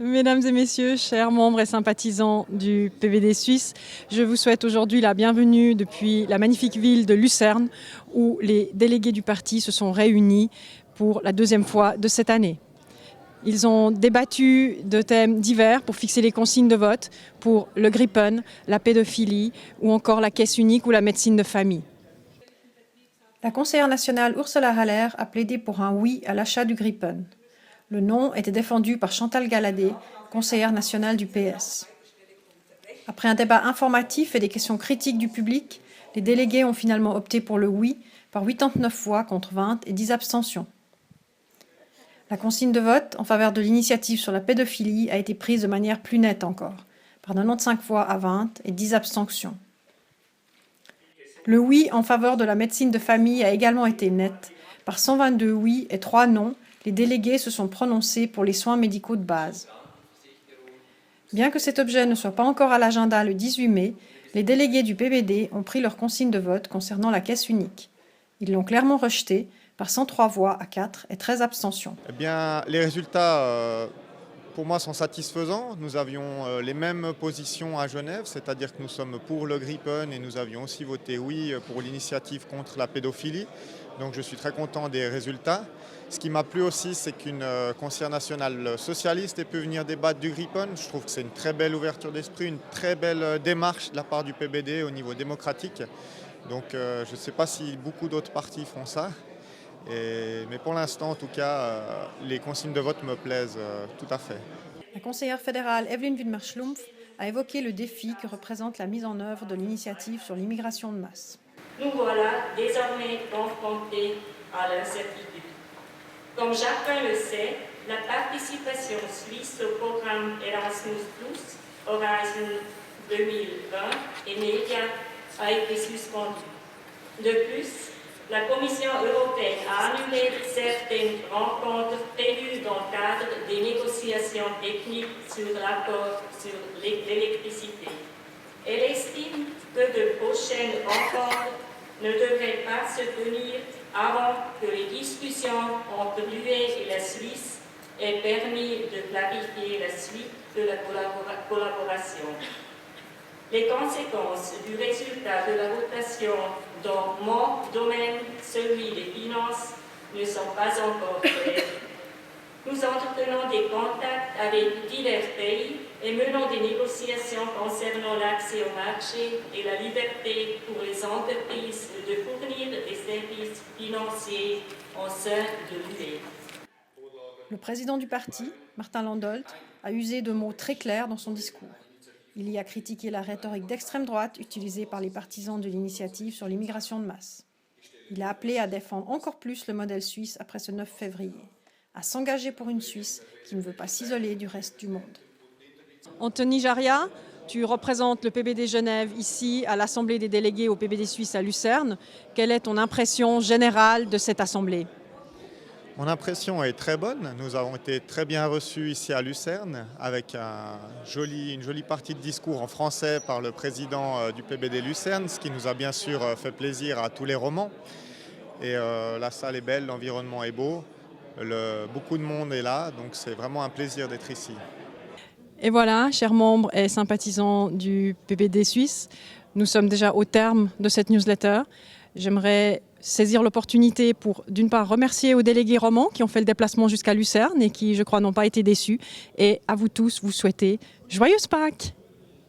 Mesdames et messieurs, chers membres et sympathisants du PVD suisse, je vous souhaite aujourd'hui la bienvenue depuis la magnifique ville de Lucerne où les délégués du parti se sont réunis pour la deuxième fois de cette année. Ils ont débattu de thèmes divers pour fixer les consignes de vote pour le Grippen, la pédophilie ou encore la caisse unique ou la médecine de famille. La conseillère nationale Ursula Haller a plaidé pour un oui à l'achat du Grippen. Le non était défendu par Chantal Galladay, conseillère nationale du PS. Après un débat informatif et des questions critiques du public, les délégués ont finalement opté pour le oui par 89 voix contre 20 et 10 abstentions. La consigne de vote en faveur de l'initiative sur la pédophilie a été prise de manière plus nette encore, par 95 voix à 20 et 10 abstentions. Le oui en faveur de la médecine de famille a également été net. Par 122 oui et 3 non, les délégués se sont prononcés pour les soins médicaux de base. Bien que cet objet ne soit pas encore à l'agenda le 18 mai, les délégués du PVD ont pris leur consigne de vote concernant la caisse unique. Ils l'ont clairement rejetée par 103 voix à 4 et 13 abstentions. Eh bien, les résultats, pour moi, sont satisfaisants. Nous avions les mêmes positions à Genève, c'est-à-dire que nous sommes pour le Grippen et nous avions aussi voté oui pour l'initiative contre la pédophilie. Donc je suis très content des résultats. Ce qui m'a plu aussi, c'est qu'une conseillère nationale socialiste ait pu venir débattre du Grippen. Je trouve que c'est une très belle ouverture d'esprit, une très belle démarche de la part du PVD au niveau démocratique. Donc je ne sais pas si beaucoup d'autres partis font ça. Mais pour l'instant, en tout cas, les consignes de vote me plaisent tout à fait. La conseillère fédérale Evelyn Widmer-Schlumpf a évoqué le défi que représente la mise en œuvre de l'initiative sur l'immigration de masse. Nous voilà désormais confrontés à l'incertitude. Comme chacun le sait, la participation suisse au programme Erasmus+, Horizon 2020 et MEDIA a été suspendue. De plus, la Commission européenne a annulé certaines rencontres prévues dans le cadre des négociations techniques sur l'accord sur l'électricité. Elle estime que de prochaines rencontres ne devraient pas se tenir avant que les discussions entre l'UE et la Suisse aient permis de clarifier la suite de la collaboration. Les conséquences du résultat de la votation dans mon domaine, celui des finances, ne sont pas encore claires. Nous entretenons des contacts avec divers pays et menons des négociations concernant l'accès au marché et la liberté pour les entreprises de fournir des services financiers au sein de l'UE. Le président du parti, Martin Landolt, a usé de mots très clairs dans son discours. Il y a critiqué la rhétorique d'extrême droite utilisée par les partisans de l'initiative sur l'immigration de masse. Il a appelé à défendre encore plus le modèle suisse après ce 9 février, à s'engager pour une Suisse qui ne veut pas s'isoler du reste du monde. Anthony Jaria, tu représentes le PVD Genève ici à l'Assemblée des délégués au PVD suisse à Lucerne. Quelle est ton impression générale de cette assemblée ? Mon impression est très bonne. Nous avons été très bien reçus ici à Lucerne avec une jolie partie de discours en français par le président du PVD Lucerne, ce qui nous a bien sûr fait plaisir à tous les romans. Et la salle est belle, l'environnement est beau, beaucoup de monde est là, donc c'est vraiment un plaisir d'être ici. Et voilà, chers membres et sympathisants du PVD suisse, nous sommes déjà au terme de cette newsletter. J'aimerais saisir l'opportunité pour, d'une part, remercier aux délégués romans qui ont fait le déplacement jusqu'à Lucerne et qui, je crois, n'ont pas été déçus. Et à vous tous, vous souhaiter joyeuse Pâques!